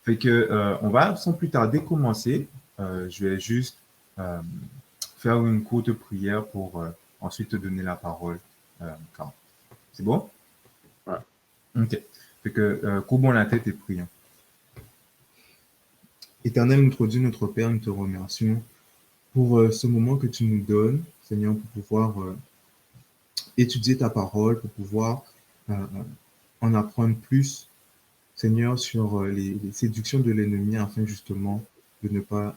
Fait que, on va sans plus tarder commencer. Je vais juste faire une courte prière pour ensuite te donner la parole. Carl. C'est bon? Ouais. Ok. Fait que courbons la tête et prions. Éternel, notre Dieu, notre Père, nous te remercions pour ce moment que tu nous donnes, Seigneur, pour pouvoir étudier ta parole, pour pouvoir en apprendre plus, Seigneur, sur les séductions de l'ennemi, afin justement de ne pas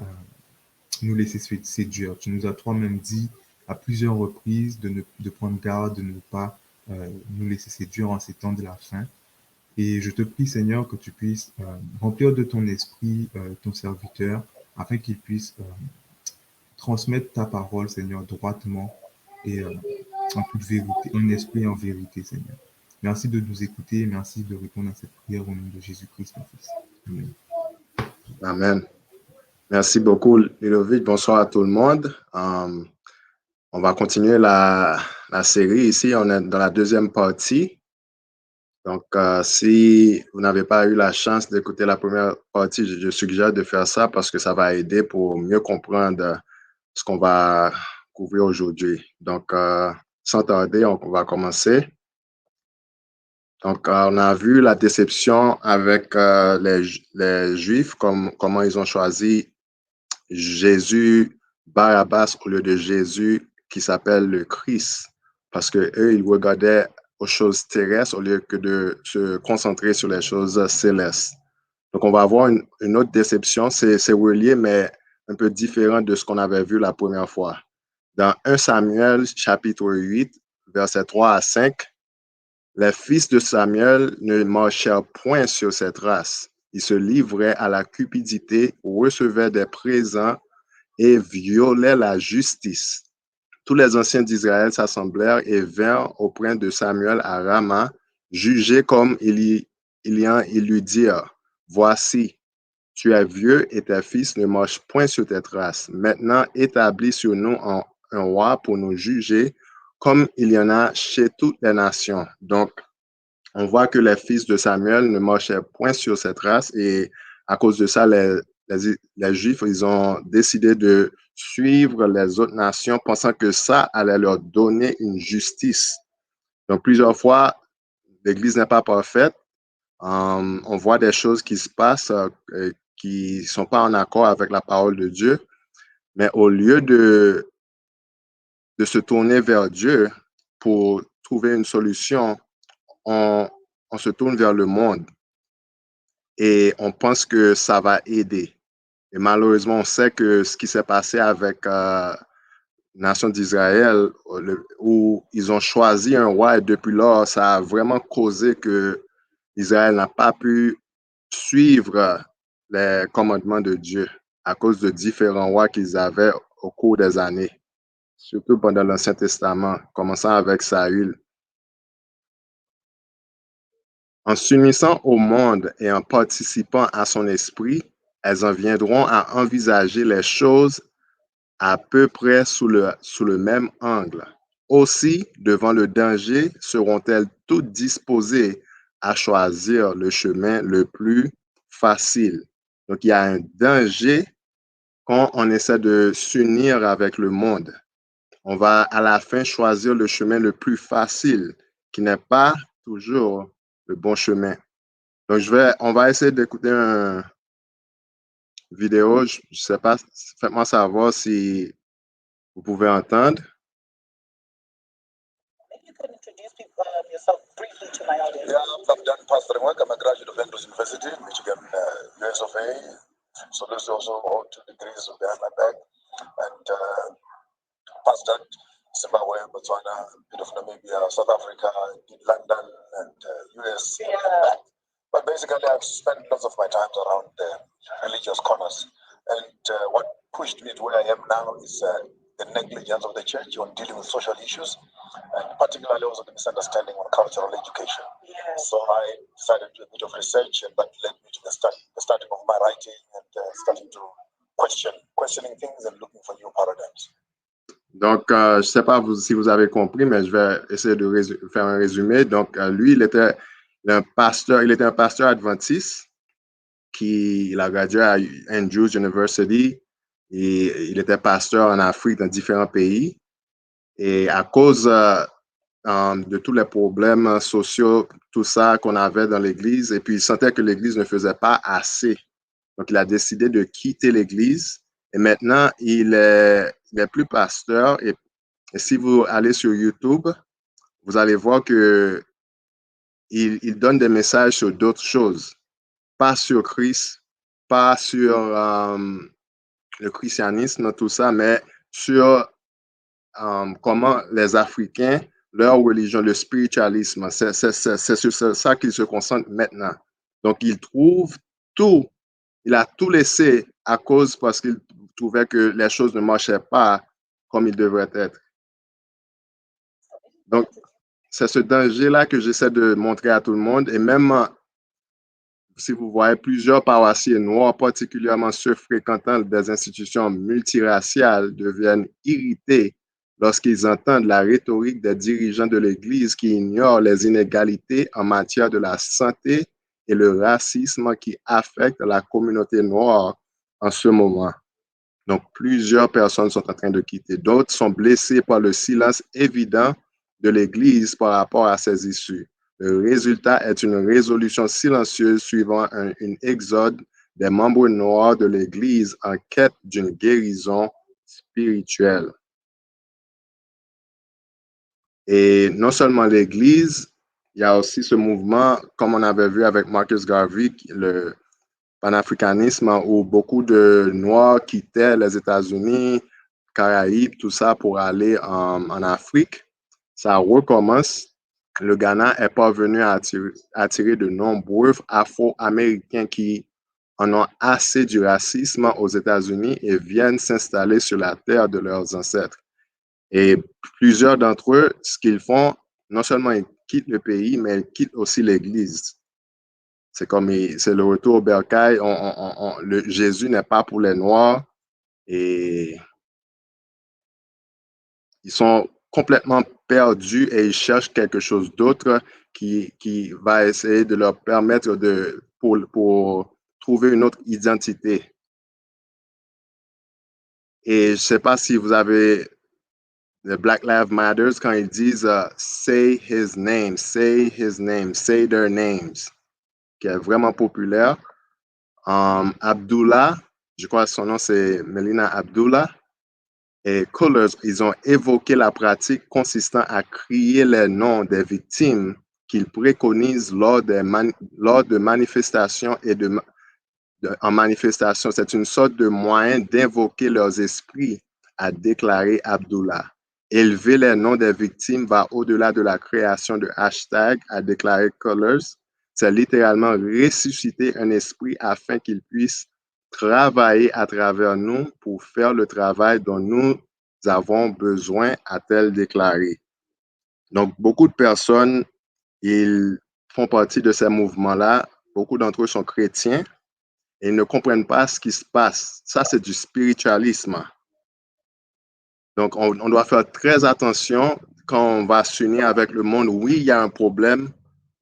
nous laisser séduire. Tu nous as toi-même dit à plusieurs reprises de prendre garde, de ne pas nous laisser séduire en ces temps de la fin. Et je te prie, Seigneur, que tu puisses remplir de ton esprit ton serviteur, afin qu'il puisse transmettre ta parole, Seigneur, droitement et en toute vérité, en esprit et en vérité, Seigneur. Merci de nous écouter, merci de répondre à cette prière au nom de Jésus-Christ, mon Fils. Amen. Amen. Merci beaucoup, Ludovic. Bonsoir à tout le monde. On va continuer la série ici. On est dans la deuxième partie. Donc, si vous n'avez pas eu la chance d'écouter la première partie, je suggère de faire ça parce que ça va aider pour mieux comprendre ce qu'on va couvrir aujourd'hui. Donc, sans tarder, on va commencer. Donc, on a vu la déception avec les Juifs, comment ils ont choisi Jésus, Barabbas au lieu de Jésus qui s'appelle le Christ, parce que eux, ils regardaient aux choses terrestres au lieu que de se concentrer sur les choses célestes. Donc, on va avoir une autre déception, c'est relié, mais un peu différent de ce qu'on avait vu la première fois. Dans 1 Samuel, chapitre 8, versets 3 à 5, les fils de Samuel ne marchèrent point sur cette race. Ils se livraient à la cupidité, recevaient des présents et violaient la justice. Tous les anciens d'Israël s'assemblèrent et vinrent auprès de Samuel à Rama, juger comme ils lui dirent, « Voici, tu es vieux et tes fils ne marchent point sur cette race. Maintenant, établis sur nous un roi pour nous juger, comme il y en a chez toutes les nations. » Donc, on voit que les fils de Samuel ne marchaient point sur cette race et à cause de ça, les Juifs, ils ont décidé de suivre les autres nations pensant que ça allait leur donner une justice. Donc, plusieurs fois, l'Église n'est pas parfaite. On voit des choses qui se passent qui ne sont pas en accord avec la parole de Dieu. Mais au lieu de se tourner vers Dieu pour trouver une solution, on se tourne vers le monde et on pense que ça va aider. Et malheureusement, on sait que ce qui s'est passé avec la nation d'Israël, où ils ont choisi un roi et depuis lors, ça a vraiment causé que Israël n'a pas pu suivre les commandements de Dieu à cause de différents rois qu'ils avaient au cours des années, surtout pendant l'Ancien Testament, commençant avec Saül. En s'unissant au monde et en participant à son esprit, elles en viendront à envisager les choses à peu près sous le même angle. Aussi, devant le danger, seront-elles toutes disposées à choisir le chemin le plus facile. Donc, il y a un danger quand on essaie de s'unir avec le monde. On va à la fin choisir le chemin le plus facile, qui n'est pas toujours le bon chemin. Donc, on va essayer d'écouter une vidéo. Je ne sais pas, faites-moi savoir si vous pouvez entendre. Yeah, I've done pastoring work. I'm a graduate of Andrews University, Michigan, US of A. So those also all 2 degrees behind my back. And pastored Zimbabwe, Botswana, a bit of Namibia, South Africa, London, and US. Yeah. But basically, I've spent lots of my time around the religious corners. And what pushed me to where I am now is the negligence of the church on dealing with social issues, and particularly also the misunderstanding on cultural education. Yes. So I decided to do a bit of research, and that led me to the starting of my writing and starting to questioning things and looking for new paradigms. Donc, je ne sais pas si vous avez compris, mais je vais essayer de faire un résumé. Donc, lui, il était un pasteur adventiste il a gradué à Andrews University et il était pasteur en Afrique dans différents pays. Et à cause de tous les problèmes sociaux, tout ça qu'on avait dans l'Église, et puis il sentait que l'Église ne faisait pas assez. Donc, il a décidé de quitter l'Église et maintenant, il n'est plus pasteur. Et si vous allez sur YouTube, vous allez voir que il donne des messages sur d'autres choses, pas sur Christ, pas sur le christianisme, tout ça, mais sur comment les Africains, leur religion, le spiritualisme, c'est sur ça qu'ils se concentrent maintenant. Donc, il trouve tout, il a tout laissé à cause parce qu'il trouvait que les choses ne marchaient pas comme ils devraient être. Donc, c'est ce danger-là que j'essaie de montrer à tout le monde. Et même si vous voyez plusieurs paroissiens noirs, particulièrement ceux fréquentant des institutions multiraciales, deviennent irrités lorsqu'ils entendent la rhétorique des dirigeants de l'Église qui ignorent les inégalités en matière de la santé et le racisme qui affectent la communauté noire en ce moment. Donc, plusieurs personnes sont en train de quitter. D'autres sont blessés par le silence évident de l'Église par rapport à ces issues. Le résultat est une résolution silencieuse suivant une exode des membres noirs de l'Église en quête d'une guérison spirituelle. Et non seulement l'Église, il y a aussi ce mouvement, comme on avait vu avec Marcus Garvey, le panafricanisme, où beaucoup de Noirs quittaient les États-Unis, Caraïbes, tout ça pour aller en Afrique. Ça recommence. Le Ghana est parvenu à attirer de nombreux Afro-Américains qui en ont assez du racisme aux États-Unis et viennent s'installer sur la terre de leurs ancêtres. Et plusieurs d'entre eux, ce qu'ils font, non seulement ils quittent le pays, mais ils quittent aussi l'Église. C'est comme c'est le retour au bercail. Jésus n'est pas pour les Noirs et ils sont complètement perdus et ils cherchent quelque chose d'autre qui va essayer de leur permettre pour trouver une autre identité. Et je ne sais pas si vous avez le Black Lives Matter quand ils disent say his name, say his name, say their names, qui est vraiment populaire. Abdullah, je crois que son nom c'est Melina Abdullah, et Colors, ils ont évoqué la pratique consistant à crier les noms des victimes qu'ils préconisent lors de manifestations et en manifestation. C'est une sorte de moyen d'invoquer leurs esprits, a déclaré Abdullah. Élever les noms des victimes va au-delà de la création de hashtags, a déclaré Colors. C'est littéralement ressusciter un esprit afin qu'il puisse travailler à travers nous pour faire le travail dont nous avons besoin, a-t-elle déclaré. Donc, beaucoup de personnes, ils font partie de ces mouvements-là. Beaucoup d'entre eux sont chrétiens et ils ne comprennent pas ce qui se passe. Ça, c'est du spiritualisme. Donc, on doit faire très attention quand on va s'unir avec le monde. Oui, il y a un problème.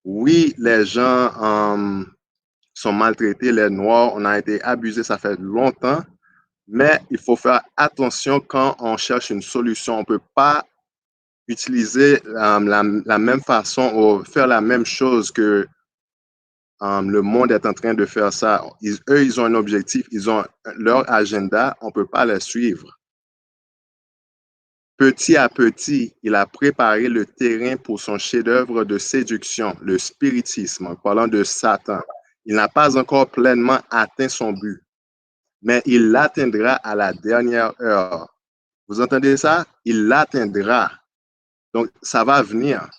Oui, les gens sont maltraités, les Noirs, on a été abusés, ça fait longtemps. Mais il faut faire attention quand on cherche une solution. On ne peut pas utiliser la même façon ou faire la même chose que le monde est en train de faire ça. Eux, ils ont un objectif, ils ont leur agenda, on ne peut pas les suivre. Petit à petit, il a préparé le terrain pour son chef-d'œuvre de séduction, le spiritisme, en parlant de Satan. Il n'a pas encore pleinement atteint son but, mais il l'atteindra à la dernière heure. Vous entendez ça? Il l'atteindra. Donc, ça va venir.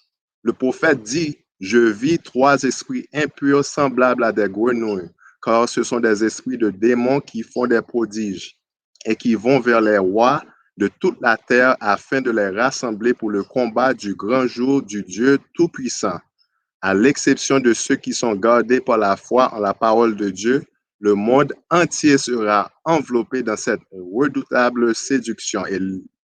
Le prophète dit, je vis 3 esprits impurs semblables à des grenouilles, car ce sont des esprits de démons qui font des prodiges et qui vont vers les rois de toute la terre afin de les rassembler pour le combat du grand jour du Dieu Tout-Puissant. À l'exception de ceux qui sont gardés par la foi en la parole de Dieu, le monde entier sera enveloppé dans cette redoutable séduction et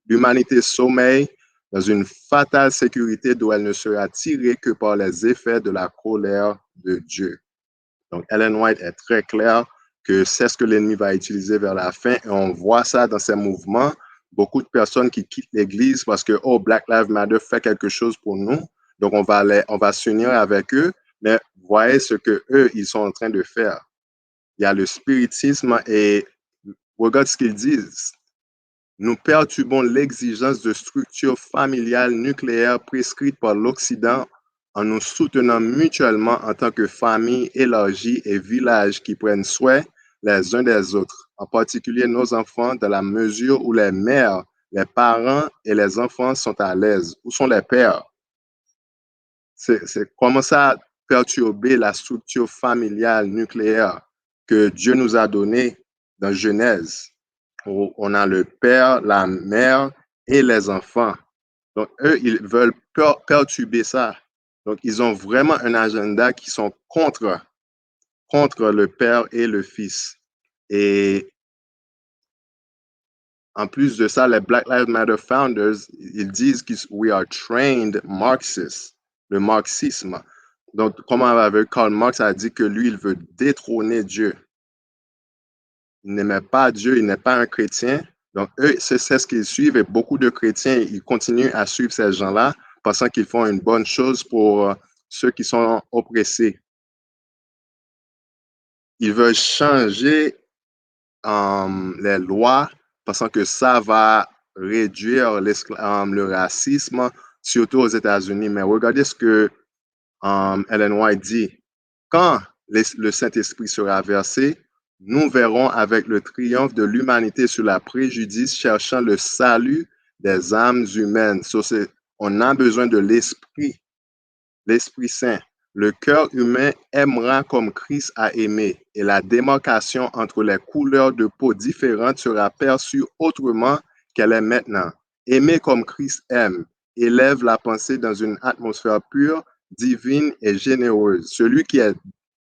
l'humanité sommeille dans une fatale sécurité d'où elle ne sera tirée que par les effets de la colère de Dieu. Donc, Ellen White est très claire que c'est ce que l'ennemi va utiliser vers la fin. Et on voit ça dans ces mouvements. Beaucoup de personnes qui quittent l'Église parce que, oh, Black Lives Matter fait quelque chose pour nous. Donc, on va s'unir avec eux. Mais voyez ce que eux, ils sont en train de faire. Il y a le spiritisme et regarde ce qu'ils disent. Nous perturbons l'exigence de structures familiales nucléaires prescrites par l'Occident en nous soutenant mutuellement en tant que famille élargie et village qui prennent soin les uns des autres, en particulier nos enfants, dans la mesure où les mères, les parents et les enfants sont à l'aise. Où sont les pères? C'est comment ça perturber la structure familiale nucléaire que Dieu nous a donnée dans Genèse, où on a le père, la mère et les enfants. Donc, eux, ils veulent perturber ça. Donc, ils ont vraiment un agenda qui sont contre le père et le fils. Et en plus de ça, les Black Lives Matter founders, ils disent que we are trained Marxists, le marxisme. Donc, comme avec Karl Marx a dit que lui, il veut détrôner Dieu. Il n'aimait pas Dieu, il n'est pas un chrétien. Donc, eux, c'est ce qu'ils suivent et beaucoup de chrétiens, ils continuent à suivre ces gens-là, pensant qu'ils font une bonne chose pour ceux qui sont oppressés. Ils veulent changer les lois, pensant que ça va réduire le racisme, surtout aux États-Unis. Mais regardez ce que Ellen White dit. Quand le Saint-Esprit sera versé, nous verrons avec le triomphe de l'humanité sur la préjudice cherchant le salut des âmes humaines. On a besoin de l'Esprit Saint. Le cœur humain aimera comme Christ a aimé et la démarcation entre les couleurs de peau différentes sera perçue autrement qu'elle est maintenant. Aimer comme Christ aime élève la pensée dans une atmosphère pure, divine et généreuse. Celui qui est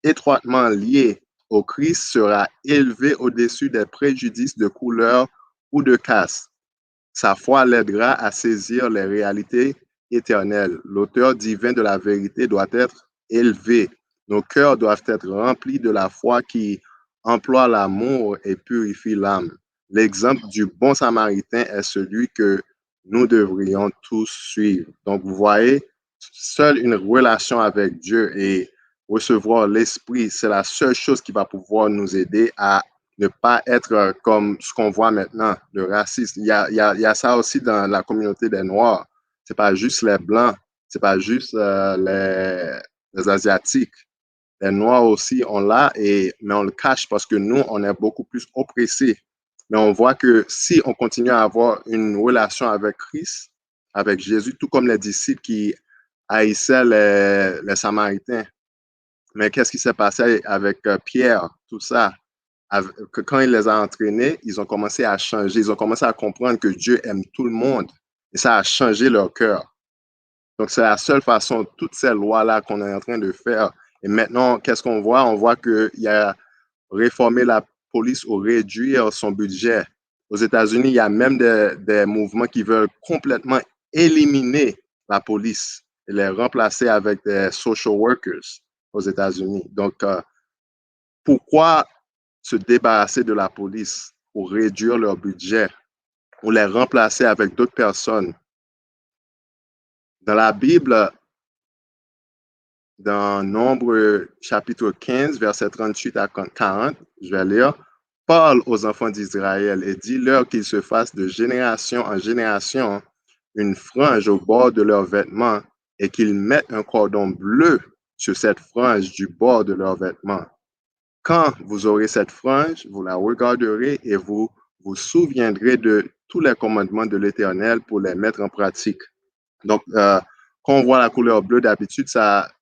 étroitement lié au Christ sera élevé au-dessus des préjudices de couleur ou de caste. Sa foi l'aidera à saisir les réalités éternelles. L'auteur divin de la vérité doit être élevé. Nos cœurs doivent être remplis de la foi qui emploie l'amour et purifie l'âme. L'exemple du bon samaritain est celui que nous devrions tous suivre. Donc, vous voyez, seule une relation avec Dieu et recevoir l'Esprit, c'est la seule chose qui va pouvoir nous aider à ne pas être comme ce qu'on voit maintenant, le racisme. Il y a ça aussi dans la communauté des Noirs. C'est pas juste les Blancs, c'est pas juste les Asiatiques. Les Noirs aussi, on l'a, mais on le cache parce que nous, on est beaucoup plus oppressés. Mais on voit que si on continue à avoir une relation avec Christ, avec Jésus, tout comme les disciples qui haïssaient les Samaritains. Mais qu'est-ce qui s'est passé avec Pierre, tout ça? Quand il les a entraînés, ils ont commencé à changer. Ils ont commencé à comprendre que Dieu aime tout le monde. Et ça a changé leur cœur. Donc, c'est la seule façon, toutes ces lois-là qu'on est en train de faire. Et maintenant, qu'est-ce qu'on voit? On voit qu'il y a réformé la police ou réduire son budget. Aux États-Unis, il y a même des mouvements qui veulent complètement éliminer la police et les remplacer avec des social workers aux États-Unis. Donc, pourquoi se débarrasser de la police pour réduire leur budget ou les remplacer avec d'autres personnes? Dans la Bible, dans Nombre chapitre 15, versets 38 à 40, je vais lire, parle aux enfants d'Israël et dis-leur qu'ils se fassent de génération en génération une frange au bord de leurs vêtements et qu'ils mettent un cordon bleu sur cette frange du bord de leurs vêtements. Quand vous aurez cette frange, vous la regarderez et vous vous souviendrez de tous les commandements de l'Éternel pour les mettre en pratique. Donc, quand on voit la couleur bleue, d'habitude,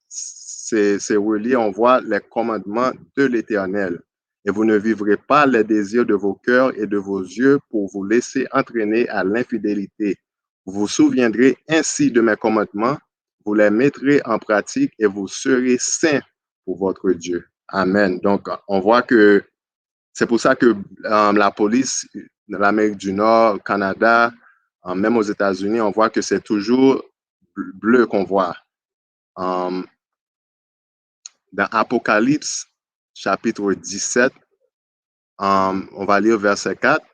c'est relié, on voit les commandements de l'Éternel. Et vous ne vivrez pas les désirs de vos cœurs et de vos yeux pour vous laisser entraîner à l'infidélité. Vous vous souviendrez ainsi de mes commandements, vous les mettrez en pratique et vous serez saints pour votre Dieu. Amen. Donc, on voit que c'est pour ça que la police de l'Amérique du Nord, Canada, même aux États-Unis, on voit que c'est toujours bleu qu'on voit. Dans Apocalypse, chapitre 17, on va lire verset 4.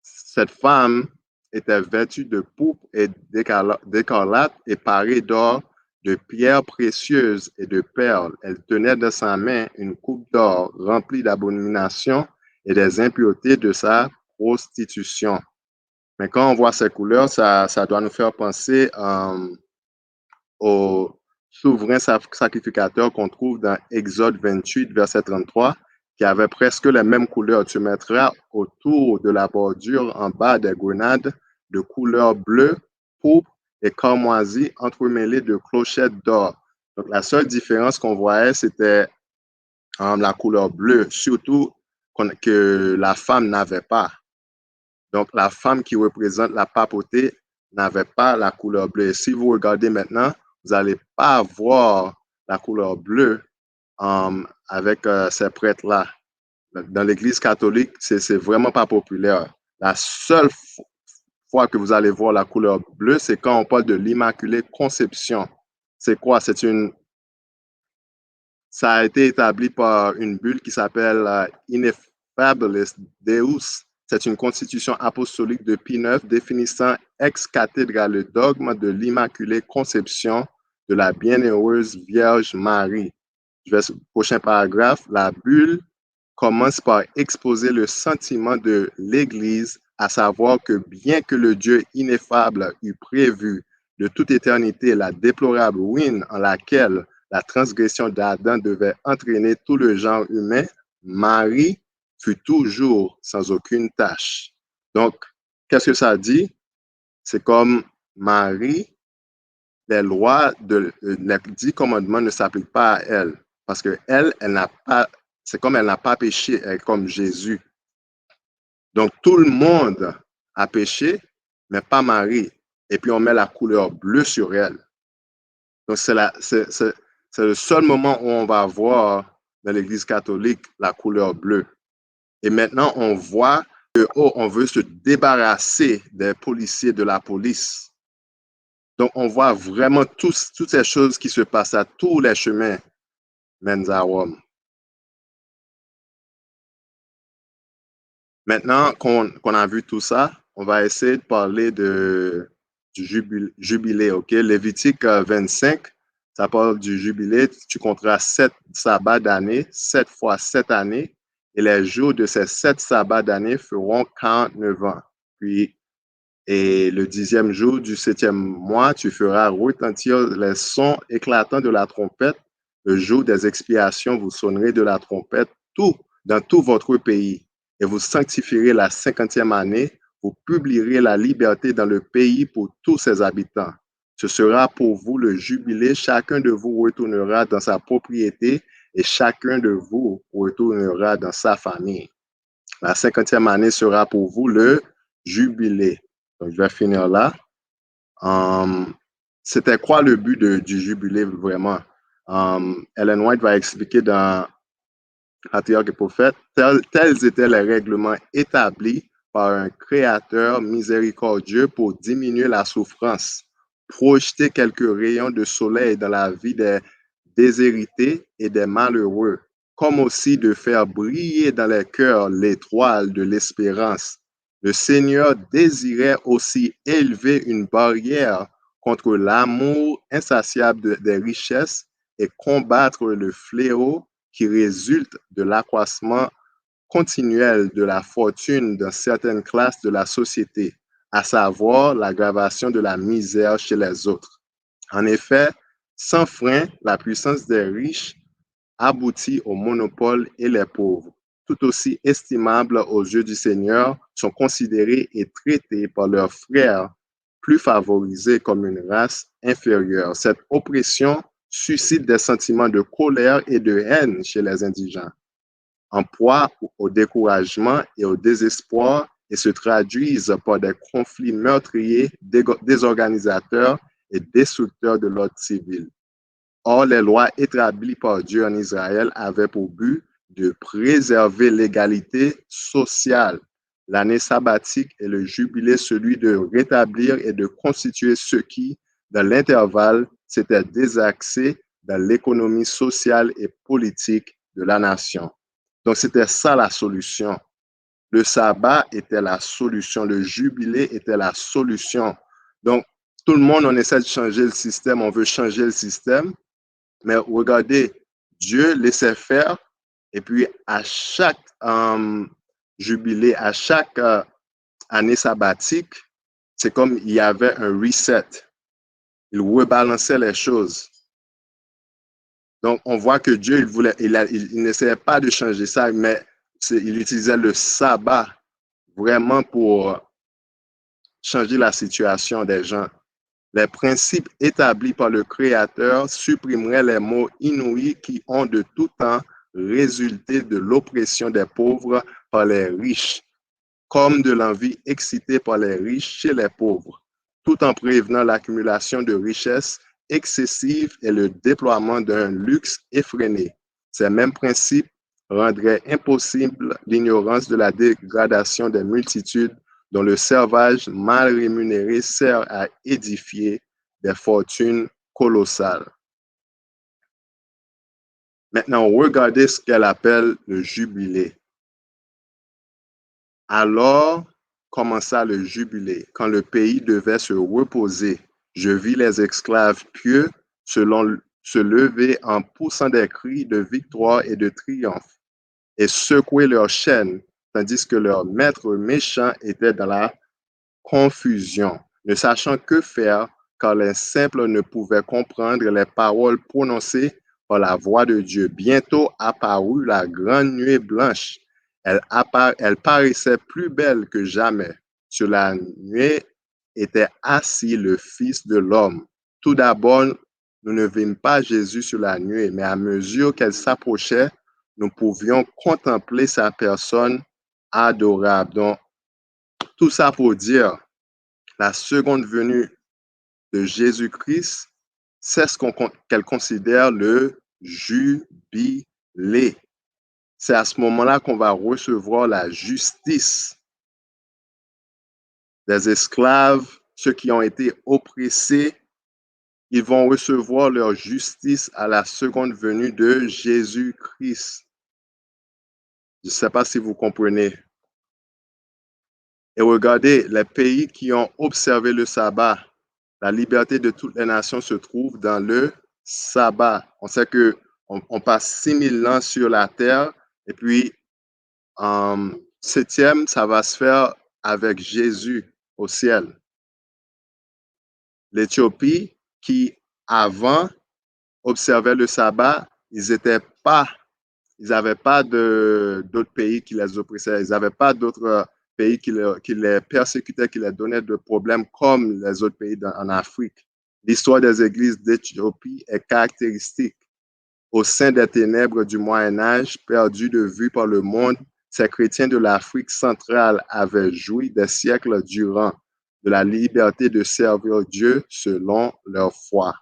Cette femme était vêtue de pourpre et d'écarlate et parée d'or, de pierres précieuses et de perles. Elle tenait dans sa main une coupe d'or remplie d'abominations et des impuretés de sa prostitution. Mais quand on voit ces couleurs, ça doit nous faire penser au souverain sacrificateur qu'on trouve dans Exode 28, verset 33, qui avait presque les mêmes couleurs. Tu mettras autour de la bordure en bas des grenades de couleur bleue, pourpre et carmoisie entremêlées de clochettes d'or. Donc la seule différence qu'on voyait, c'était la couleur bleue, surtout que la femme n'avait pas. Donc la femme qui représente la papauté n'avait pas la couleur bleue. Et si vous regardez maintenant, vous n'allez pas voir la couleur bleue avec ces prêtres-là. Dans l'Église catholique, c'est vraiment pas populaire. La seule fois que vous allez voir la couleur bleue, c'est quand on parle de l'Immaculée Conception. C'est quoi? Ça a été établi par une bulle qui s'appelle Ineffabilis Deus. C'est une constitution apostolique de Pie IX définissant ex cathedra le dogme de l'Immaculée Conception de la Bienheureuse Vierge Marie. Je vais au prochain paragraphe. La bulle commence par exposer le sentiment de l'Église, à savoir que bien que le Dieu ineffable eût prévu de toute éternité la déplorable ruine en laquelle la transgression d'Adam devait entraîner tout le genre humain, Marie fut toujours sans aucune tâche. Donc, qu'est-ce que ça dit? C'est comme Marie, les lois, les 10 commandements ne s'appliquent pas à elle. Parce que elle n'a pas, c'est comme elle n'a pas péché, elle est comme Jésus. Donc, tout le monde a péché, mais pas Marie. Et puis, on met la couleur bleue sur elle. Donc, c'est le seul moment où on va voir dans l'Église catholique la couleur bleue. Et maintenant, on voit que, on veut se débarrasser des policiers de la police. Donc, on voit vraiment toutes ces choses qui se passent à tous les chemins mènent à Rome. Maintenant qu'on a vu tout ça, on va essayer de parler du jubilé, ok? Lévitique 25, ça parle du jubilé. Tu compteras 7 sabbats d'année, 7 fois 7 années, et les jours de ces 7 sabbats d'année feront 49 ans. Puis, et le 10e jour du 7e mois, tu feras retentir les sons éclatants de la trompette. Le jour des expiations, vous sonnerez de la trompette dans tout votre pays. Et vous sanctifierez la 50e année, vous publierez la liberté dans le pays pour tous ses habitants. Ce sera pour vous le jubilé, chacun de vous retournera dans sa propriété et chacun de vous retournera dans sa famille. La 50e année sera pour vous le jubilé. Donc, je vais finir là. C'était quoi le but du jubilé vraiment? Ellen White va expliquer dans Patriarches et Prophètes, tels étaient les règlements établis par un créateur miséricordieux pour diminuer la souffrance, projeter quelques rayons de soleil dans la vie des déshérités et des malheureux, comme aussi de faire briller dans les cœurs l'étoile de l'espérance. Le Seigneur désirait aussi élever une barrière contre l'amour insatiable des richesses et combattre le fléau qui résulte de l'accroissement continuel de la fortune dans certaines classes de la société, à savoir l'aggravation de la misère chez les autres. En effet, sans frein, la puissance des riches aboutit au monopole et les pauvres, tout aussi estimables aux yeux du Seigneur, sont considérés et traités par leurs frères plus favorisés comme une race inférieure. Cette oppression suscite des sentiments de colère et de haine chez les indigents, en proie au découragement et au désespoir, et se traduisent par des conflits meurtriers, désorganisateurs et destructeurs de l'ordre civil. Or, les lois établies par Dieu en Israël avaient pour but de préserver l'égalité sociale. L'année sabbatique et le jubilé, celui de rétablir et de constituer ceux qui, dans l'intervalle, s'étaient désaxés dans l'économie sociale et politique de la nation. Donc, c'était ça la solution. Le sabbat était la solution. Le jubilé était la solution. Donc, tout le monde, on essaie de changer le système. On veut changer le système. Mais regardez, Dieu laissait faire. Et puis, à chaque jubilé, à chaque année sabbatique, c'est comme il y avait un reset. Il rebalançait les choses. Donc, on voit que Dieu, il n'essayait pas de changer ça, mais il utilisait le sabbat vraiment pour changer la situation des gens. Les principes établis par le Créateur supprimeraient les maux inouïs qui ont de tout temps résulté de l'oppression des pauvres par les riches, comme de l'envie excitée par les riches chez les pauvres, tout en prévenant l'accumulation de richesses excessives et le déploiement d'un luxe effréné. Ces mêmes principes rendraient impossible l'ignorance de la dégradation des multitudes dont le servage mal rémunéré sert à édifier des fortunes colossales. Maintenant, regardez ce qu'elle appelle le jubilé. Alors commença le jubilé, quand le pays devait se reposer. Je vis les esclaves pieux se lever en poussant des cris de victoire et de triomphe, et secouer leurs chaînes, tandis que leurs maîtres méchants étaient dans la confusion, ne sachant que faire, car les simples ne pouvaient comprendre les paroles prononcées par la voix de Dieu. Bientôt apparut la grande nuée blanche. Elle paraissait plus belle que jamais. Sur la nuée était assis le Fils de l'homme. Tout d'abord, nous ne vîmes pas Jésus sur la nuée, mais à mesure qu'elle s'approchait, nous pouvions contempler sa personne adorable. Donc, tout ça pour dire, la seconde venue de Jésus-Christ, c'est ce qu'elle considère le jubilé. C'est à ce moment-là qu'on va recevoir la justice des esclaves, ceux qui ont été oppressés. Ils vont recevoir leur justice à la seconde venue de Jésus-Christ. Je ne sais pas si vous comprenez. Et regardez, les pays qui ont observé le sabbat, la liberté de toutes les nations se trouve dans le sabbat. On sait qu'on passe 6000 ans sur la terre et puis en septième, ça va se faire avec Jésus au ciel. L'Éthiopie, qui avant observait le sabbat, ils n'avaient pas d'autres pays qui les oppressaient, ils n'avaient pas d'autres pays qui les persécutaient, qui les donnaient de problèmes comme les autres pays en Afrique. L'histoire des églises d'Éthiopie est caractéristique. Au sein des ténèbres du Moyen-Âge, perdus de vue par le monde, ces chrétiens de l'Afrique centrale avaient joui des siècles durant de la liberté de servir Dieu selon leur foi.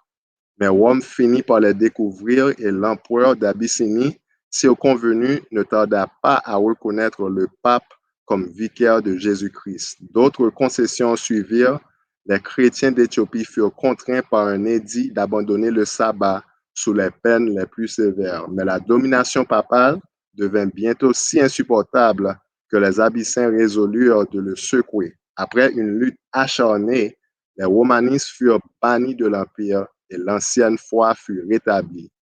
Mais Rome finit par les découvrir et l'empereur d'Abyssinie, circonvenu, ne tarda pas à reconnaître le pape comme vicaire de Jésus-Christ. D'autres concessions suivirent. Les chrétiens d'Éthiopie furent contraints par un édit d'abandonner le sabbat sous les peines les plus sévères. Mais la domination papale devint bientôt si insupportable que les Abyssins résolurent de le secouer. Après une lutte acharnée, les romanistes furent bannis de l'Empire et l'ancienne foi fut rétablie.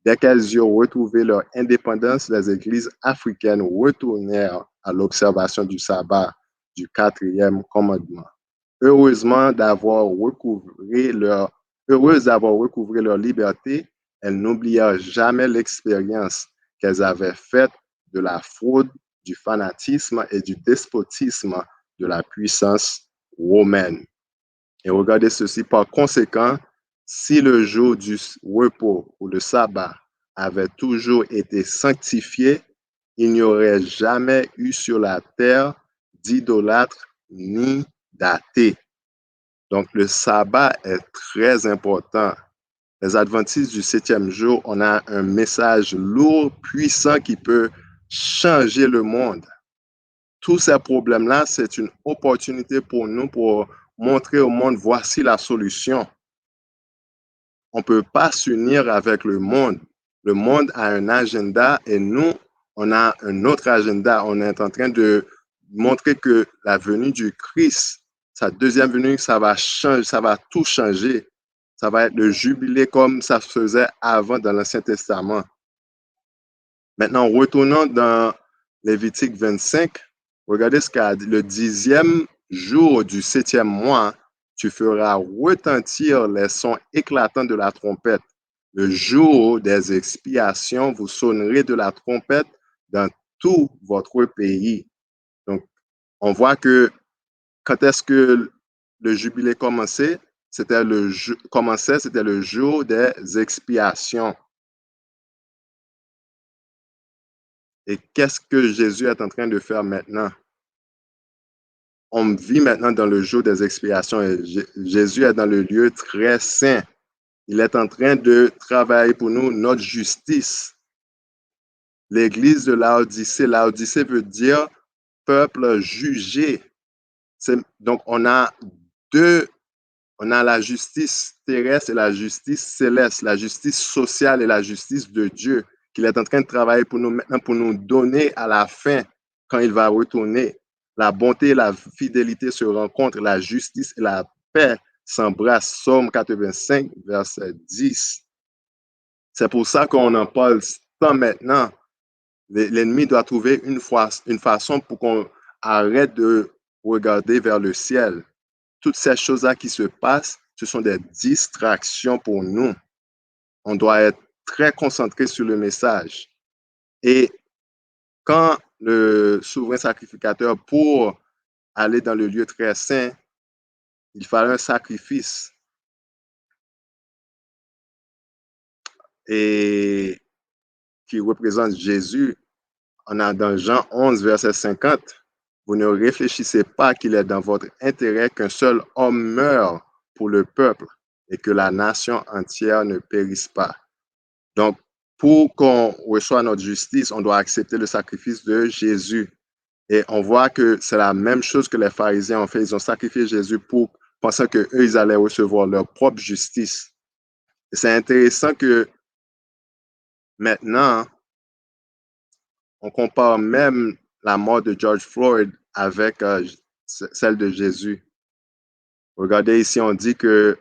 Dès qu'elles eurent retrouvé leur indépendance, les églises africaines retournèrent à l'observation du sabbat du 4e commandement. Heureuses d'avoir recouvré leur liberté, elles n'oublièrent jamais l'expérience qu'elles avaient faite de la fraude, du fanatisme et du despotisme de la puissance romaine. Et regardez ceci, par conséquent, si le jour du repos ou le sabbat avait toujours été sanctifié, il n'y aurait jamais eu sur la terre d'idolâtres ni d'athées. Donc, le sabbat est très important. Les adventistes du 7e jour, on a un message lourd, puissant qui peut changer le monde. Tous ces problèmes-là, c'est une opportunité pour nous pour montrer au monde, voici la solution. On ne peut pas s'unir avec le monde. Le monde a un agenda et nous, on a un autre agenda. On est en train de montrer que la venue du Christ, sa deuxième venue, ça va changer, ça va tout changer. Ça va être le jubilé comme ça se faisait avant dans l'Ancien Testament. Maintenant, retournons dans Lévitique 25. Regardez ce qu'a dit. Le 10e jour du 7e mois, tu feras retentir les sons éclatants de la trompette. Le jour des expiations, vous sonnerez de la trompette dans tout votre pays. Donc, on voit que quand est-ce que le jubilé commençait? C'était le jour des expiations. Et qu'est-ce que Jésus est en train de faire maintenant? On vit maintenant dans le jour des expiations et Jésus est dans le lieu très saint. Il est en train de travailler pour nous notre justice. L'église de Laodicée veut dire peuple jugé. Donc, on a la justice terrestre et la justice céleste, la justice sociale et la justice de Dieu qu'il est en train de travailler pour nous maintenant, pour nous donner à la fin, quand il va retourner. La bonté et la fidélité se rencontrent, la justice et la paix s'embrassent. Psaume 85, verset 10. C'est pour ça qu'on en parle tant maintenant. L'ennemi doit trouver une façon pour qu'on arrête de regarder vers le ciel. Toutes ces choses-là qui se passent, ce sont des distractions pour nous. On doit être très concentré sur le message. Et quand le souverain sacrificateur, pour aller dans le lieu très saint, il fallait un sacrifice. Et qui représente Jésus, on a dans Jean 11, verset 50, vous ne réfléchissez pas qu'il est dans votre intérêt qu'un seul homme meure pour le peuple et que la nation entière ne périsse pas. Donc, pour qu'on reçoive notre justice, on doit accepter le sacrifice de Jésus. Et on voit que c'est la même chose que les pharisiens ont fait. Ils ont sacrifié Jésus pour pensant qu'eux, ils allaient recevoir leur propre justice. Et c'est intéressant que maintenant, on compare même la mort de George Floyd avec celle de Jésus. Regardez ici, on dit que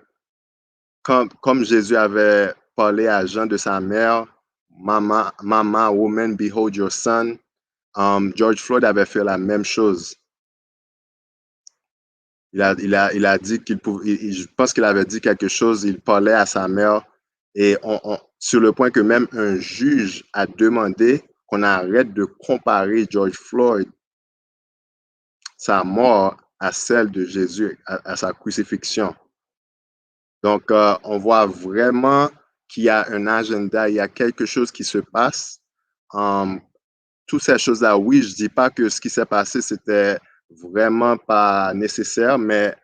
comme Jésus avait parlé à Jean de sa mère, Mama, woman, behold your son, George Floyd avait fait la même chose. Il a dit qu'il pouvait, je pense qu'il avait dit quelque chose, il parlait à sa mère et sur le point que même un juge a demandé qu'on arrête de comparer George Floyd, sa mort, à celle de Jésus, à sa crucifixion. Donc, on voit vraiment qu'il y a un agenda, il y a quelque chose qui se passe. Toutes ces choses-là, oui, je ne dis pas que ce qui s'est passé, c'était vraiment pas nécessaire, mais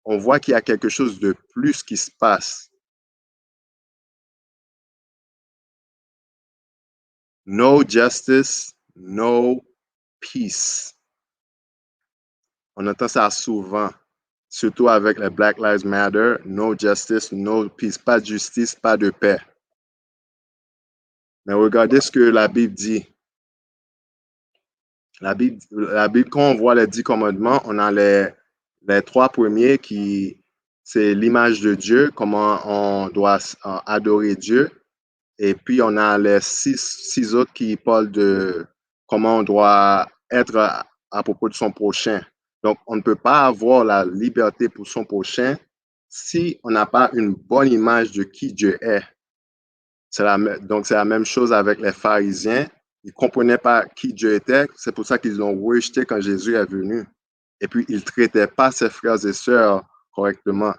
on voit qu'il y a quelque chose de plus qui se passe. No justice, no peace. On entend ça souvent, surtout avec les Black Lives Matter. No justice, no peace. Pas de justice, pas de paix. Mais regardez ce que la Bible dit. La Bible, quand on voit les 10 commandements, on a les 3 premiers qui, c'est l'image de Dieu, comment on doit adorer Dieu. Et puis, on a les 6 autres qui parlent de comment on doit être à propos de son prochain. Donc, on ne peut pas avoir la liberté pour son prochain si on n'a pas une bonne image de qui Dieu est. Donc, c'est la même chose avec les pharisiens. Ils ne comprenaient pas qui Dieu était. C'est pour ça qu'ils l'ont rejeté quand Jésus est venu. Et puis, ils ne traitaient pas ses frères et sœurs correctement.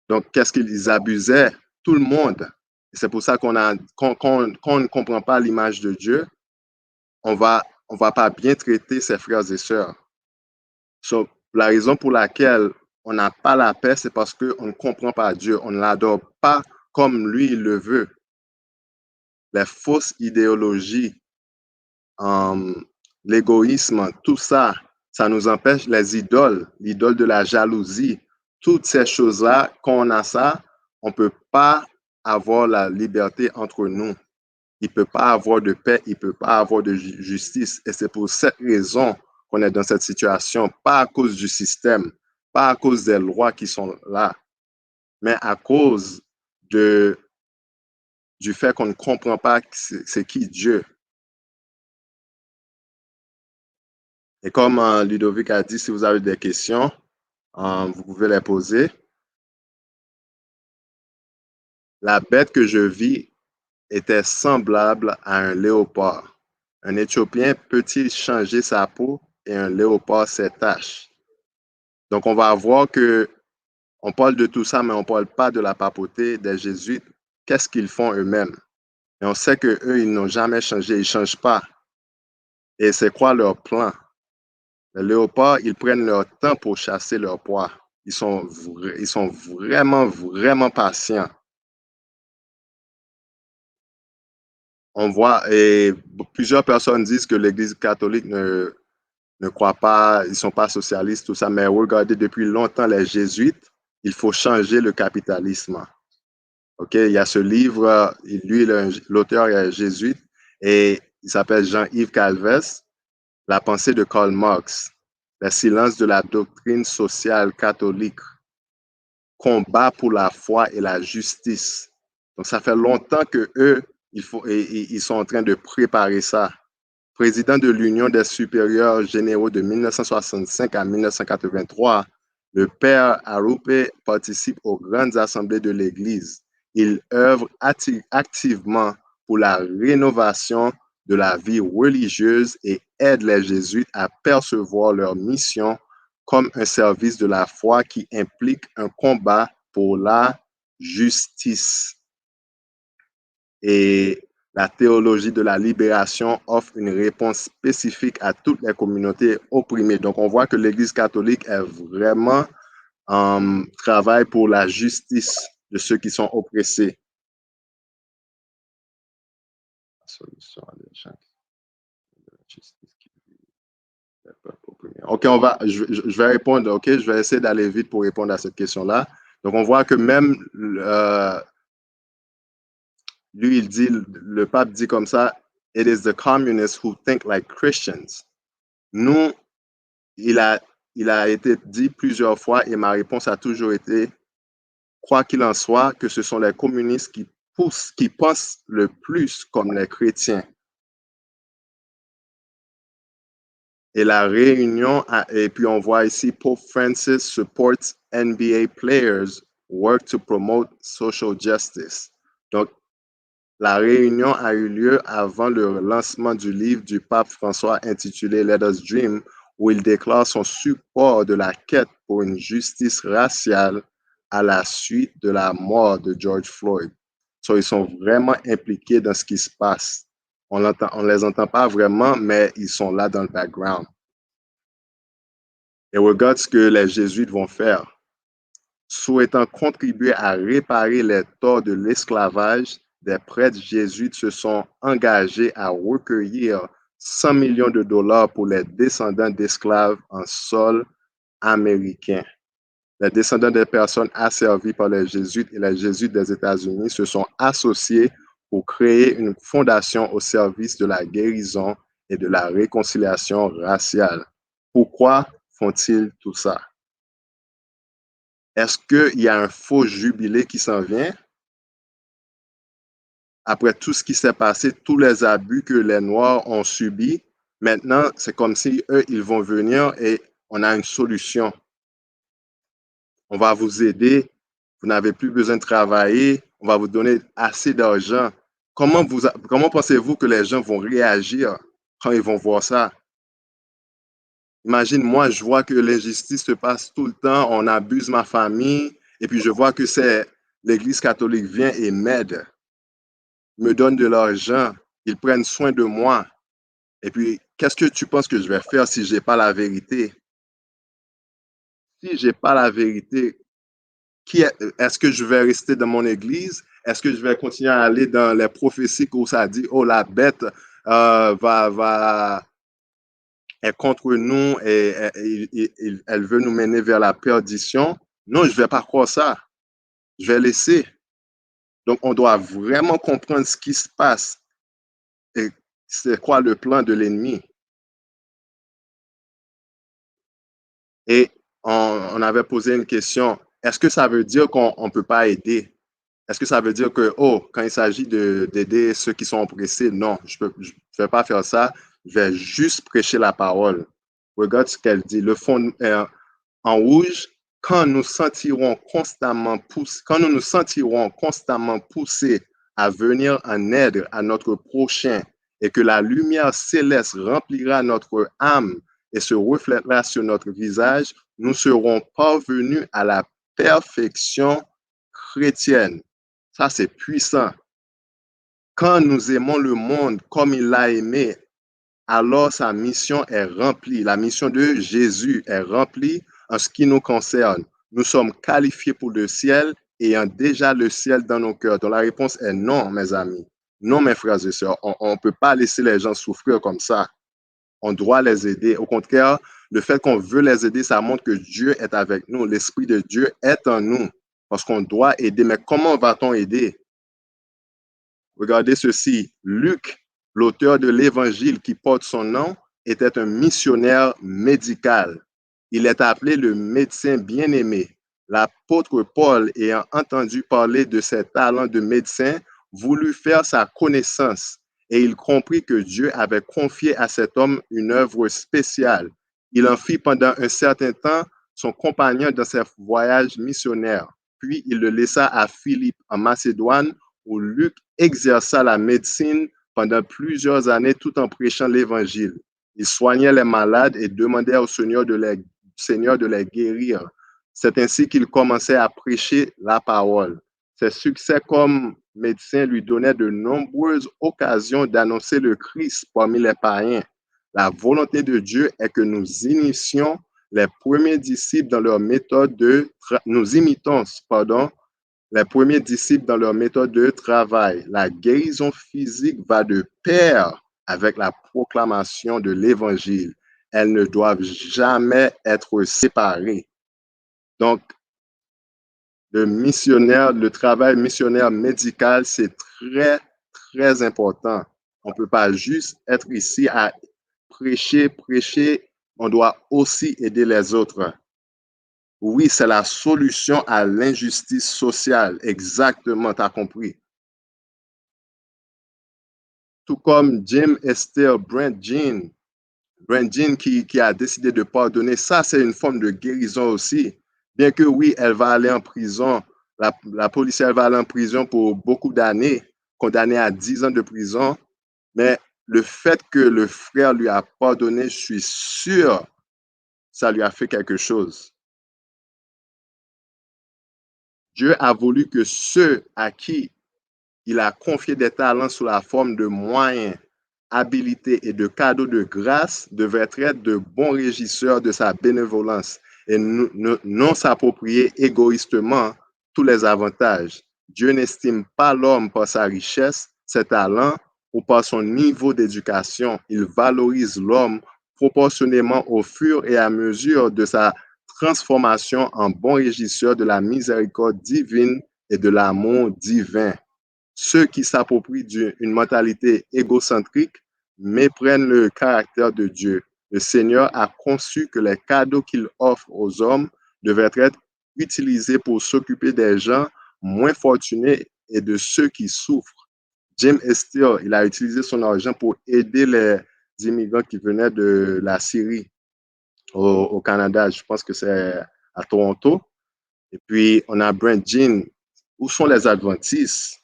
Donc, qu'est-ce qu'ils abusaient? Tout le monde. C'est pour ça qu'on ne comprend pas l'image de Dieu, on va pas bien traiter ses frères et sœurs. So, la raison pour laquelle on n'a pas la paix, c'est parce qu'on ne comprend pas Dieu. On ne l'adore pas comme lui, il le veut. Les fausses idéologies, l'égoïsme, tout ça, ça nous empêche, les idoles, l'idole de la jalousie, toutes ces choses-là, quand on a ça, on ne peut pas avoir la liberté entre nous. il ne peut pas avoir de paix, il ne peut pas avoir de justice. Et c'est pour cette raison qu'on est dans cette situation, pas à cause du système, pas à cause des lois qui sont là, mais à cause du fait qu'on ne comprend pas c'est qui Dieu. Et comme Ludovic a dit, si vous avez des questions, vous pouvez les poser. La bête que je vis était semblable à un léopard. Un Éthiopien peut-il changer sa peau et un léopard ses taches? Donc, on va voir que on parle de tout ça, mais on ne parle pas de la papauté des Jésuites. Qu'est-ce qu'ils font eux-mêmes? Et on sait qu'eux, ils n'ont jamais changé, ils ne changent pas. Et c'est quoi leur plan? Les léopards, ils prennent leur temps pour chasser leur proie. Ils sont vraiment, vraiment patients. On voit, et plusieurs personnes disent que l'Église catholique ne croit pas, ils ne sont pas socialistes, tout ça, mais regardez, depuis longtemps, les jésuites, il faut changer le capitalisme. OK, il y a ce livre, lui, l'auteur est jésuite, et il s'appelle Jean-Yves Calves, La pensée de Karl Marx, Le silence de la doctrine sociale catholique, Combat pour la foi et la justice. Donc, ça fait longtemps que eux, ils sont en train de préparer ça. Président de l'Union des supérieurs généraux de 1965 à 1983, le père Arupe participe aux grandes assemblées de l'Église. Il œuvre activement pour la rénovation de la vie religieuse et aide les jésuites à percevoir leur mission comme un service de la foi qui implique un combat pour la justice. Et la théologie de la libération offre une réponse spécifique à toutes les communautés opprimées. Donc, on voit que l'Église catholique est vraiment travaille pour la justice de ceux qui sont oppressés. OK, je vais répondre. OK, je vais essayer d'aller vite pour répondre à cette question-là. Donc, on voit que même lui, il dit, le pape dit comme ça, it is the communists who think like Christians. Nous, il a été dit plusieurs fois et ma réponse a toujours été, quoi qu'il en soit, que ce sont les communistes qui pensent le plus comme les chrétiens. Et la réunion, et puis on voit ici, Pope Francis supports NBA players work to promote social justice. Donc, la réunion a eu lieu avant le lancement du livre du pape François intitulé Let Us Dream, où il déclare son support de la quête pour une justice raciale à la suite de la mort de George Floyd. So, ils sont vraiment impliqués dans ce qui se passe. On ne les entend pas vraiment, mais ils sont là dans le background. Et regarde ce que les jésuites vont faire. Souhaitant contribuer à réparer les torts de l'esclavage, des prêtres jésuites se sont engagés à recueillir 100 millions de dollars pour les descendants d'esclaves en sol américain. Les descendants des personnes asservies par les jésuites et les jésuites des États-Unis se sont associés pour créer une fondation au service de la guérison et de la réconciliation raciale. Pourquoi font-ils tout ça? Est-ce qu'il y a un faux jubilé qui s'en vient? Après tout ce qui s'est passé, tous les abus que les Noirs ont subis, maintenant, c'est comme si eux, ils vont venir et on a une solution. On va vous aider, vous n'avez plus besoin de travailler, on va vous donner assez d'argent. Comment pensez-vous que les gens vont réagir quand ils vont voir ça? Imagine, moi, je vois que l'injustice se passe tout le temps, on abuse ma famille, et puis je vois que c'est l'Église catholique vient et m'aide, me donne de l'argent, ils prennent soin de moi. Et puis, qu'est-ce que tu penses que je vais faire si je n'ai pas la vérité? Si je n'ai pas la vérité, est-ce que je vais rester dans mon église? Est-ce que je vais continuer à aller dans les prophéties où ça dit, oh, la bête est contre nous et elle veut nous mener vers la perdition? Non, je ne vais pas croire ça. Je vais laisser. Donc, on doit vraiment comprendre ce qui se passe. c'est quoi le plan de l'ennemi. Et on avait posé une question, est-ce que ça veut dire qu'on ne peut pas aider? Est-ce que ça veut dire que, quand il s'agit d'aider ceux qui sont oppressés, non, je ne vais pas faire ça, je vais juste prêcher la parole. Regarde ce qu'elle dit. En rouge, quand nous nous sentirons constamment poussés à venir en aide à notre prochain et que la lumière céleste remplira notre âme et se reflètera sur notre visage, nous serons parvenus à la perfection chrétienne. Ça, c'est puissant. Quand nous aimons le monde comme il l'a aimé, alors sa mission est remplie. La mission de Jésus est remplie en ce qui nous concerne. Nous sommes qualifiés pour le ciel, ayant déjà le ciel dans nos cœurs. Donc la réponse est non, mes amis. Non, mes frères et sœurs. On ne peut pas laisser les gens souffrir comme ça. On doit les aider. Au contraire, le fait qu'on veut les aider, ça montre que Dieu est avec nous. L'Esprit de Dieu est en nous. Parce qu'on doit aider. Mais comment va-t-on aider? Regardez ceci. Luc, l'auteur de l'évangile qui porte son nom, était un missionnaire médical. Il est appelé le médecin bien-aimé. L'apôtre Paul, ayant entendu parler de ses talents de médecin, voulut faire sa connaissance et il comprit que Dieu avait confié à cet homme une œuvre spéciale. Il en fit pendant un certain temps son compagnon dans ses voyages missionnaires. Puis il le laissa à Philippe en Macédoine où Luc exerça la médecine pendant plusieurs années tout en prêchant l'évangile. Il soignait les malades et demandait au Seigneur de les guérir. C'est ainsi qu'il commençait à prêcher la parole. Ses succès comme médecin lui donnaient de nombreuses occasions d'annoncer le Christ parmi les païens. La volonté de Dieu est que nous initions les premiers disciples dans leur méthode les premiers disciples dans leur méthode de travail. La guérison physique va de pair avec la proclamation de l'évangile. Elles ne doivent jamais être séparées. Donc, le travail missionnaire médical, c'est très, très important. On ne peut pas juste être ici à prêcher. On doit aussi aider les autres. Oui, c'est la solution à l'injustice sociale. Exactement, tu as compris. Tout comme Jim Esther Brent Jean qui a décidé de pardonner, ça c'est une forme de guérison aussi. Bien que oui, elle va aller en prison, la policière va aller en prison pour beaucoup d'années, condamnée à 10 ans de prison, mais le fait que le frère lui a pardonné, je suis sûr, ça lui a fait quelque chose. Dieu a voulu que ceux à qui il a confié des talents sous la forme de moyens, habilités et de cadeaux de grâce devaient être de bons régisseurs de sa bénévolence et non s'approprier égoïstement tous les avantages. Dieu n'estime pas l'homme par sa richesse, ses talents ou par son niveau d'éducation. Il valorise l'homme proportionnellement au fur et à mesure de sa transformation en bon régisseur de la miséricorde divine et de l'amour divin. Ceux qui s'approprient une mentalité égocentrique méprennent le caractère de Dieu. Le Seigneur a conçu que les cadeaux qu'il offre aux hommes devaient être utilisés pour s'occuper des gens moins fortunés et de ceux qui souffrent. Jim Esther, il a utilisé son argent pour aider les immigrants qui venaient de la Syrie au Canada. Je pense que c'est à Toronto. Et puis, on a Brent Jean. Où sont les adventistes?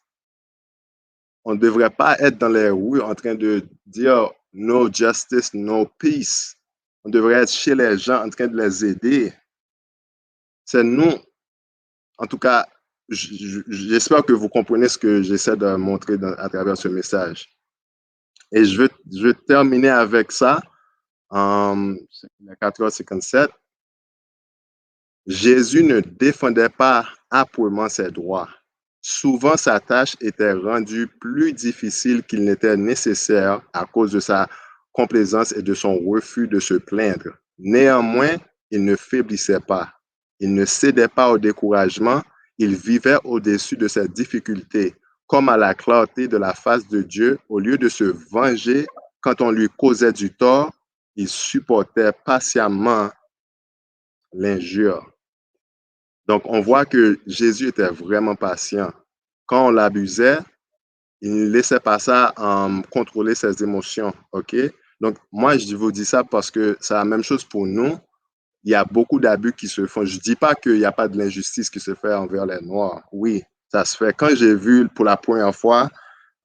On ne devrait pas être dans les rues en train de dire no justice, no peace. On devrait être chez les gens en train de les aider. C'est nous, en tout cas, j'espère que vous comprenez ce que j'essaie de montrer à travers ce message. Et je veux terminer avec ça. 4h57. Jésus ne défendait pas âprement ses droits. Souvent, sa tâche était rendue plus difficile qu'il n'était nécessaire à cause de sa complaisance et de son refus de se plaindre. Néanmoins, il ne faiblissait pas. Il ne cédait pas au découragement. Il vivait au-dessus de ses difficultés, comme à la clarté de la face de Dieu. Au lieu de se venger, quand on lui causait du tort, il supportait patiemment l'injure. Donc, on voit que Jésus était vraiment patient. Quand on l'abusait, il ne laissait pas ça contrôler ses émotions. OK? Donc, moi, je vous dis ça parce que c'est la même chose pour nous. Il y a beaucoup d'abus qui se font. Je ne dis pas qu'il n'y a pas de l'injustice qui se fait envers les Noirs. Oui, ça se fait. Quand j'ai vu pour la première fois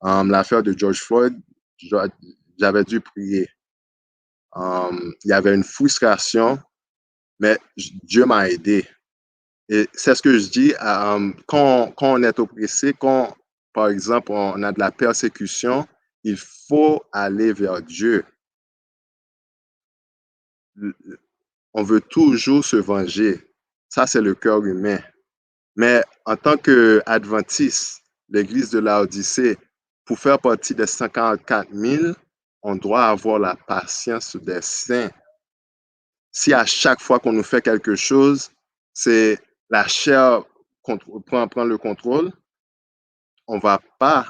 l'affaire de George Floyd, j'avais dû prier. Il y avait une frustration, mais Dieu m'a aidé. Et c'est ce que je dis, quand on est oppressé, quand, par exemple, on a de la persécution, il faut aller vers Dieu. On veut toujours se venger. Ça, c'est le cœur humain. Mais en tant qu'adventiste, l'Église de Laodicée, pour faire partie des 144 000, on doit avoir la patience des saints. Si à chaque fois qu'on nous fait quelque chose, c'est la chair prend le contrôle, on va pas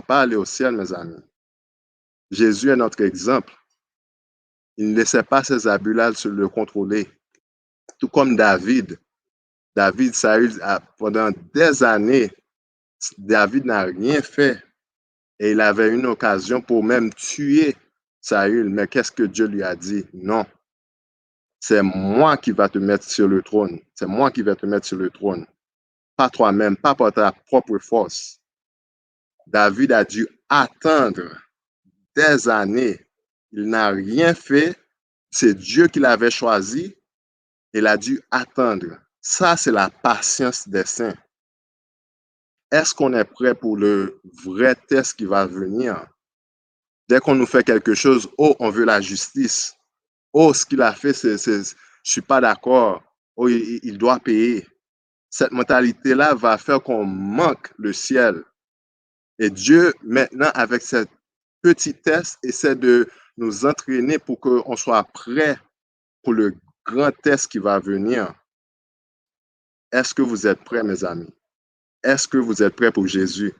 aller au ciel, mes amis. Jésus est notre exemple. Il ne laissait pas ses abus-là se le contrôler. Tout comme David. David, pendant des années, David n'a rien fait. Et il avait une occasion pour même tuer Saül. Mais qu'est-ce que Dieu lui a dit? Non. C'est moi qui va te mettre sur le trône. C'est moi qui vais te mettre sur le trône. Pas toi-même, pas par ta propre force. David a dû attendre des années. Il n'a rien fait. C'est Dieu qui l'avait choisi. Il a dû attendre. Ça, c'est la patience des saints. Est-ce qu'on est prêt pour le vrai test qui va venir? Dès qu'on nous fait quelque chose, oh, on veut la justice. Oh, ce qu'il a fait, je suis pas d'accord. Oh, il doit payer. Cette mentalité-là va faire qu'on manque le ciel. Et Dieu, maintenant, avec cette petit test, essaie de nous entraîner pour qu'on soit prêt pour le grand test qui va venir. Est-ce que vous êtes prêts, mes amis? Est-ce que vous êtes prêts pour Jésus?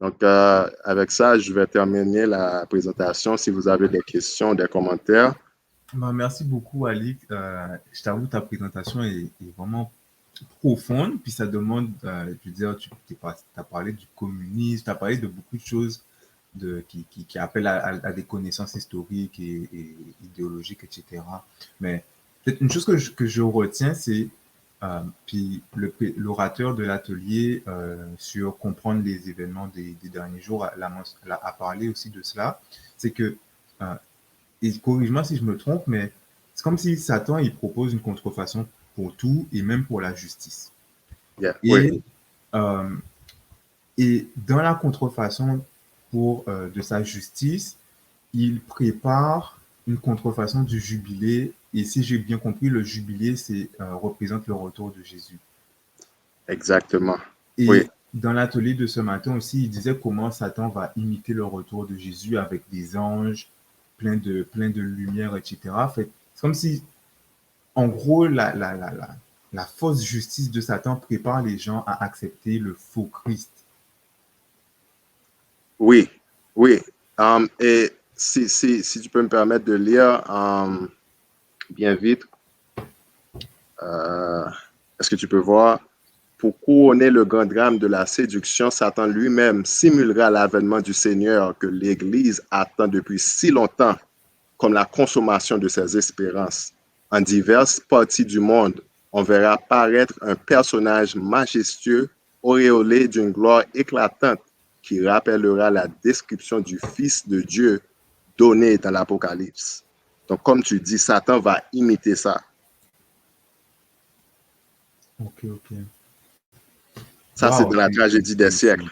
Donc, avec ça, je vais terminer la présentation. Si vous avez des questions, des commentaires. Merci beaucoup, Ali. Je t'avoue, ta présentation est vraiment profonde. Puis ça demande, je veux dire, tu as parlé du communisme, tu as parlé de beaucoup de choses qui appellent à des connaissances historiques et idéologiques, etc. Mais peut-être une chose que je retiens, c'est puis l'orateur de l'atelier sur comprendre les événements des derniers jours a parlé aussi de cela. C'est que, et corrige-moi si je me trompe, mais c'est comme si Satan, il propose une contrefaçon pour tout et même pour la justice. Yeah, et, oui. Et dans la contrefaçon de sa justice, il prépare une contrefaçon du jubilé. Et si j'ai bien compris, le jubilé représente le retour de Jésus. Exactement. Et oui. Dans l'atelier de ce matin aussi, il disait comment Satan va imiter le retour de Jésus avec des anges, plein de lumière, etc. C'est comme si, en gros, la fausse justice de Satan prépare les gens à accepter le faux Christ. Oui, oui. Et si tu peux me permettre de lire bien vite, est-ce que tu peux voir? Pour couronner le grand drame de la séduction, Satan lui-même simulera l'avènement du Seigneur que l'Église attend depuis si longtemps, comme la consommation de ses espérances. En diverses parties du monde, on verra apparaître un personnage majestueux, auréolé d'une gloire éclatante, qui rappellera la description du Fils de Dieu donnée dans l'Apocalypse. Donc, comme tu dis, Satan va imiter ça. Ok. Ça, wow, c'est dans la tragédie des siècles.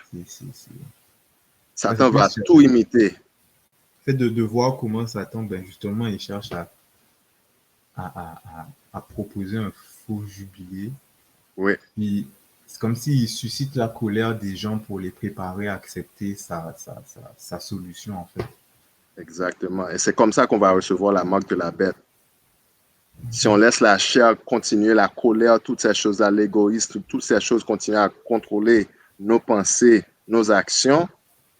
Satan va tout imiter. Fait de voir comment Satan, justement, il cherche à proposer un faux jubilé. Oui. Puis, c'est comme s'il suscite la colère des gens pour les préparer à accepter sa solution, en fait. Exactement. Et c'est comme ça qu'on va recevoir la marque de la bête. Si on laisse la chair continuer, la colère, toutes ces choses-là, l'égoïsme, toutes ces choses continuer à contrôler nos pensées, nos actions,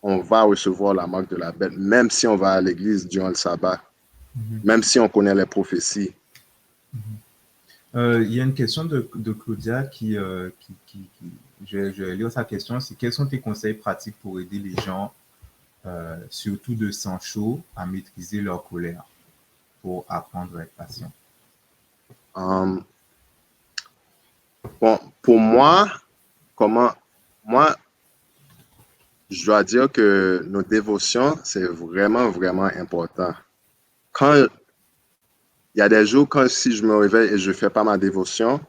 on va recevoir la marque de la bête, même si on va à l'église durant le sabbat, même si on connaît les prophéties. Il y a une question de Claudia je vais lire sa question, c'est quels sont tes conseils pratiques pour aider les gens, surtout de sang chaud, à maîtriser leur colère, pour apprendre à être patient? Bon, pour moi, moi, je dois dire que nos dévotions, c'est vraiment, vraiment important. Quand il y a des jours, si je me réveille et je ne fais pas ma dévotion,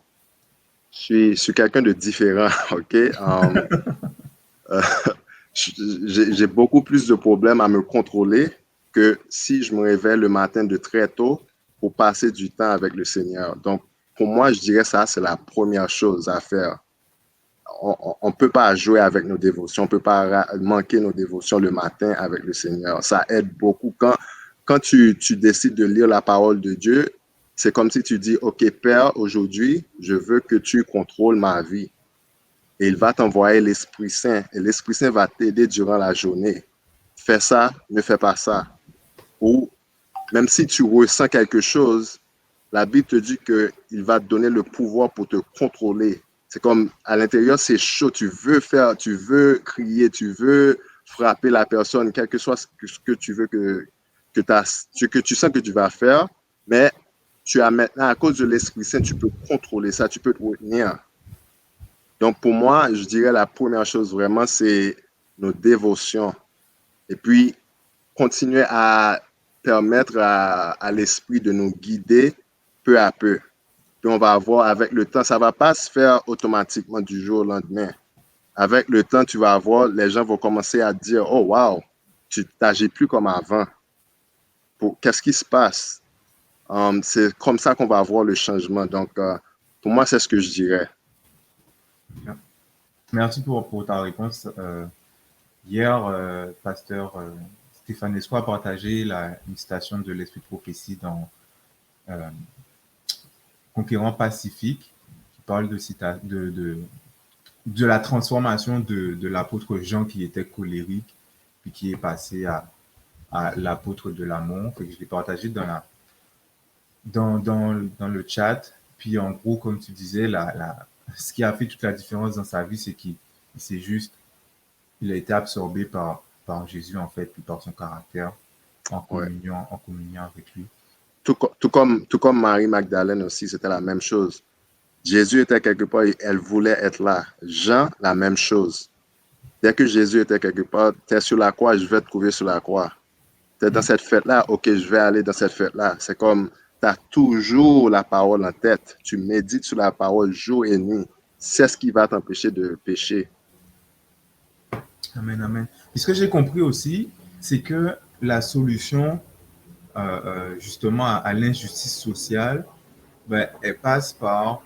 je suis quelqu'un de différent, OK? Euh, j'ai beaucoup plus de problèmes à me contrôler que si je me réveille le matin de très tôt pour passer du temps avec le Seigneur. Donc, pour moi, je dirais ça, c'est la première chose à faire. On ne peut pas jouer avec nos dévotions, on ne peut pas manquer nos dévotions le matin avec le Seigneur. Ça aide beaucoup. Quand tu décides de lire la parole de Dieu, c'est comme si tu dis, OK, Père, aujourd'hui, je veux que tu contrôles ma vie. Et il va t'envoyer l'Esprit Saint. Et l'Esprit Saint va t'aider durant la journée. Fais ça, ne fais pas ça. Ou même si tu ressens quelque chose, la Bible te dit qu'il va te donner le pouvoir pour te contrôler. C'est comme à l'intérieur, c'est chaud. Tu veux crier, tu veux frapper la personne, quel que soit ce que tu veux que tu sens que tu vas faire. Mais tu as maintenant, à cause de l'Esprit Saint, tu peux contrôler ça, tu peux te retenir. Donc, pour moi, je dirais la première chose vraiment, c'est nos dévotions. Et puis, continuer à permettre à l'esprit de nous guider peu à peu. Puis on va avoir avec le temps, ça ne va pas se faire automatiquement du jour au lendemain. Avec le temps, tu vas avoir, les gens vont commencer à dire, oh wow, tu n'agis plus comme avant. Qu'est-ce qui se passe? C'est comme ça qu'on va avoir le changement. Donc, pour moi, c'est ce que je dirais. Merci pour ta réponse. Hier, pasteur Stéphane Espoir a partagé une citation de l'Esprit de prophétie dans Conquérant Pacifique, qui parle de la transformation de l'apôtre Jean qui était colérique, puis qui est passé à l'apôtre de l'amour. Je l'ai partagé dans le chat. Puis en gros, comme tu disais, ce qui a fait toute la différence dans sa vie, c'est qu'il s'est juste, il a été absorbé par Jésus en fait, puis par son caractère, en communion avec lui. Tout comme Marie-Magdalène aussi, c'était la même chose. Jésus était quelque part et elle voulait être là. Jean, la même chose. Dès que Jésus était quelque part, tu es sur la croix, je vais te trouver sur la croix. Tu es dans cette fête-là, ok, je vais aller dans cette fête-là. C'est comme, tu as toujours la parole en tête. Tu médites sur la parole jour et nuit. C'est ce qui va t'empêcher de pécher. Amen, amen. Et ce que j'ai compris aussi, c'est que la solution justement à l'injustice sociale, ben, elle passe par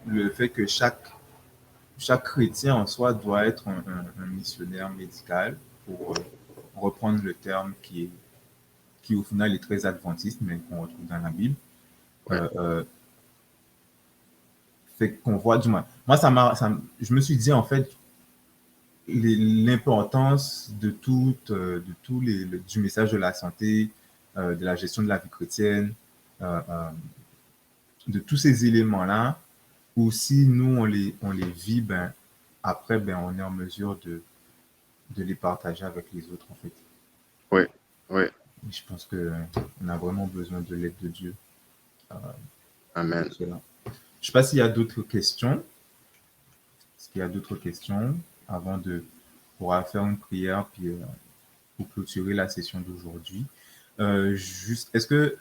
le fait que chaque chrétien en soi doit être un missionnaire médical, pour reprendre le terme qui au final est très adventiste, mais qu'on retrouve dans la Bible. Ouais. Fait qu'on voit du moins. Moi, je me suis dit en fait l'importance du message de la santé, de la gestion de la vie chrétienne, de tous ces éléments-là, ou si nous, on les vit, ben, après, ben, on est en mesure de les partager avec les autres, en fait. Oui, oui. Et je pense qu'on a vraiment besoin de l'aide de Dieu. Amen. Je ne sais pas s'il y a d'autres questions. Est-ce qu'il y a d'autres questions avant de pouvoir faire une prière puis, pour clôturer la session d'aujourd'hui? Est-ce que,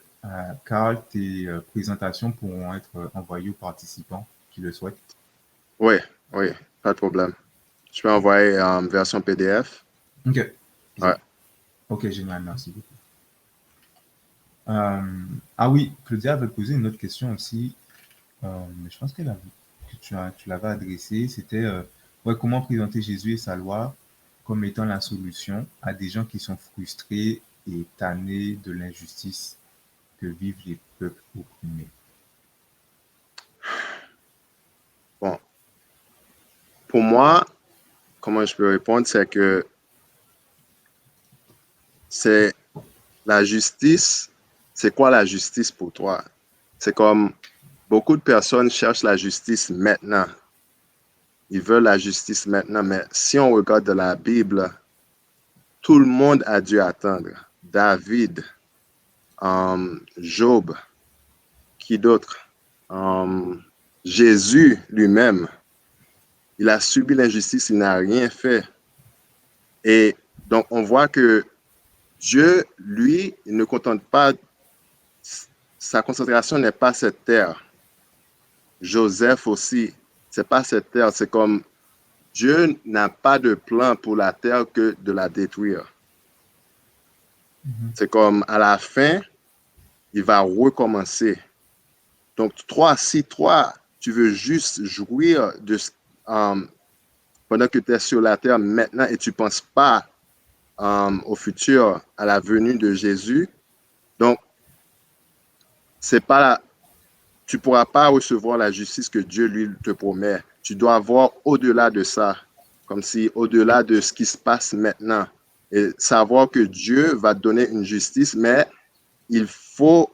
Carl, tes présentations pourront être envoyées aux participants qui le souhaitent? Oui, oui, pas de problème. Je peux envoyer en version PDF. OK. Ouais. OK, génial, merci beaucoup. Ah oui, Claudia avait posé une autre question aussi, mais je pense que tu l'avais adressée. C'était comment présenter Jésus et sa loi comme étant la solution à des gens qui sont frustrés et tannés de l'injustice que vivent les peuples opprimés. Bon. Pour moi, comment je peux répondre, c'est que c'est la justice. C'est quoi la justice pour toi? C'est comme beaucoup de personnes cherchent la justice maintenant. Ils veulent la justice maintenant, mais si on regarde de la Bible, tout le monde a dû attendre. David, Job, qui d'autre? Jésus lui-même, il a subi l'injustice, il n'a rien fait. Et donc, on voit que Dieu, lui, il ne contente pas, sa concentration n'est pas cette terre. Joseph aussi, c'est pas cette terre. C'est comme Dieu n'a pas de plan pour la terre que de la détruire. C'est comme à la fin, il va recommencer. Donc, si toi, tu veux juste jouir de pendant que tu es sur la terre maintenant et tu ne penses pas au futur, à la venue de Jésus, donc, c'est pas tu ne pourras pas recevoir la justice que Dieu lui te promet. Tu dois voir au-delà de ça, comme si au-delà de ce qui se passe maintenant, et savoir que Dieu va te donner une justice, mais il faut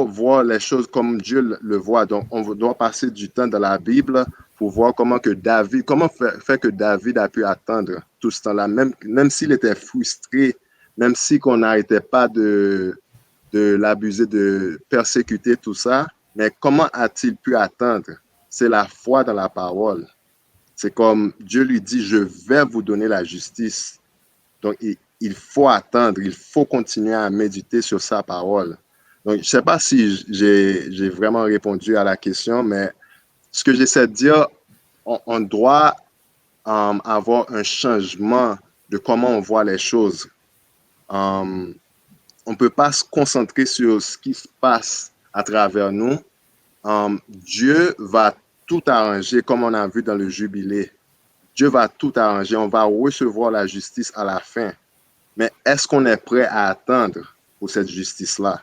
voir les choses comme Dieu le voit. Donc, on doit passer du temps dans la Bible pour voir comment fait que David a pu attendre tout ce temps-là, même s'il était frustré, même si qu'on n'arrêtait pas de l'abuser, de persécuter tout ça, mais comment a-t-il pu attendre? C'est la foi dans la parole. C'est comme Dieu lui dit, je vais vous donner la justice. Donc, il faut attendre, il faut continuer à méditer sur sa parole. Donc, je ne sais pas si j'ai vraiment répondu à la question, mais ce que j'essaie de dire, on doit avoir un changement de comment on voit les choses. On ne peut pas se concentrer sur ce qui se passe à travers nous. Dieu va tout arranger, comme on a vu dans le jubilé. Dieu va tout arranger. On va recevoir la justice à la fin. Mais est-ce qu'on est prêt à attendre pour cette justice-là?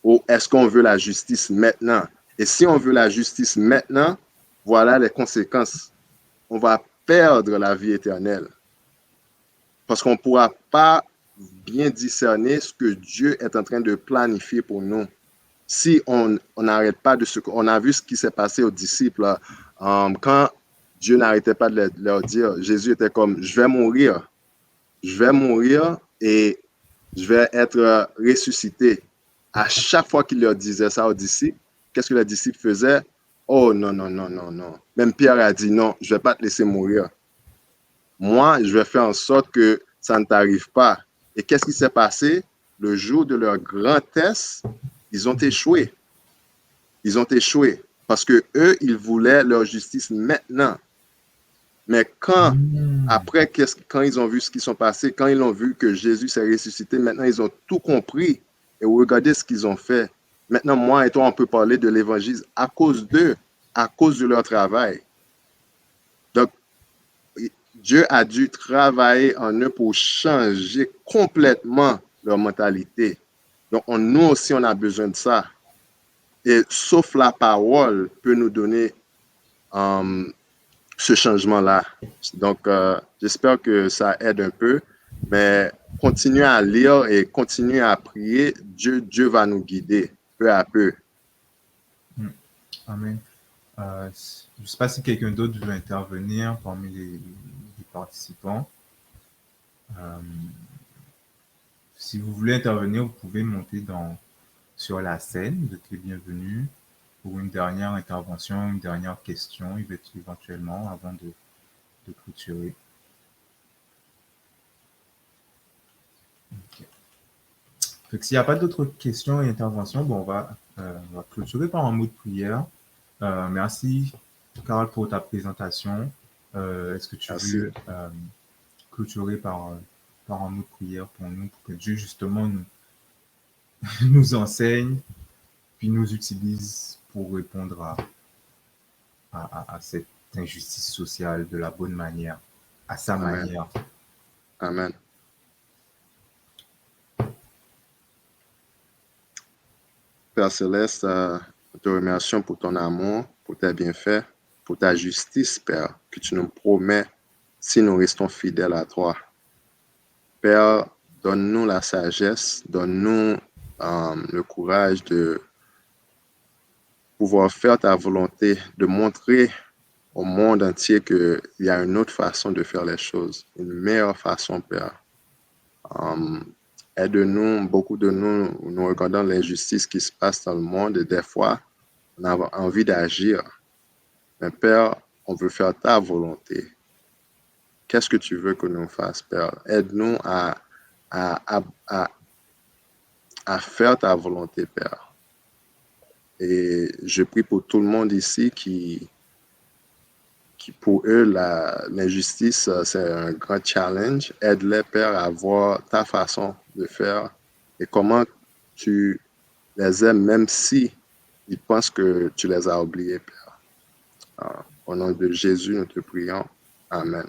Ou est-ce qu'on veut la justice maintenant? Et si on veut la justice maintenant, voilà les conséquences. On va perdre la vie éternelle. Parce qu'on ne pourra pas bien discerner ce que Dieu est en train de planifier pour nous. Si on n'arrête pas de on a vu ce qui s'est passé aux disciples, quand Dieu n'arrêtait pas de leur dire, Jésus était comme, je vais mourir et je vais être ressuscité. À chaque fois qu'il leur disait ça aux disciples, qu'est-ce que les disciples faisaient? Oh non, non, non, non, non. Même Pierre a dit non, je ne vais pas te laisser mourir. Moi, je vais faire en sorte que ça ne t'arrive pas. Et qu'est-ce qui s'est passé? Le jour de leur grand test, ils ont échoué. Ils ont échoué parce que eux, ils voulaient leur justice maintenant. Mais quand ils ont vu ce qui s'est passé, quand ils ont vu que Jésus s'est ressuscité, maintenant ils ont tout compris. Et regardez ce qu'ils ont fait. Maintenant, moi et toi, on peut parler de l'évangile à cause d'eux, à cause de leur travail. Donc, Dieu a dû travailler en eux pour changer complètement leur mentalité. Donc, nous aussi, on a besoin de ça. Et sauf la parole peut nous donner ce changement-là. Donc, j'espère que ça aide un peu, mais continuez à lire et continuez à prier. Dieu va nous guider peu à peu. Amen. Je ne sais pas si quelqu'un d'autre veut intervenir parmi les participants. Si vous voulez intervenir, vous pouvez monter sur la scène. Vous êtes les bienvenus pour une dernière intervention, une dernière question, éventuellement, avant de clôturer. Okay. Donc, s'il n'y a pas d'autres questions et interventions, bon, on va clôturer par un mot de prière. Merci, Carl, pour ta présentation. Est-ce que tu veux clôturer par un mot de prière pour nous, pour que Dieu, justement, nous enseigne, puis nous utilise pour répondre à cette injustice sociale de la bonne manière, à sa manière. Amen. Père Céleste, nous te remercions pour ton amour, pour tes bienfaits, pour ta justice, Père, que tu nous promets si nous restons fidèles à toi. Père, donne-nous la sagesse, donne-nous le courage de pouvoir faire ta volonté, de montrer au monde entier qu'il y a une autre façon de faire les choses, une meilleure façon, Père. Aide-nous, beaucoup de nous regardons l'injustice qui se passe dans le monde et des fois, on a envie d'agir. Mais Père, on veut faire ta volonté. Qu'est-ce que tu veux que nous fassions, Père? Aide-nous à faire ta volonté, Père. Et je prie pour tout le monde ici qui pour eux, l'injustice, c'est un grand challenge. Aide-les, Père, à voir ta façon de faire et comment tu les aimes, même si ils pensent que tu les as oubliés, Père. Au nom de Jésus, nous te prions. Amen.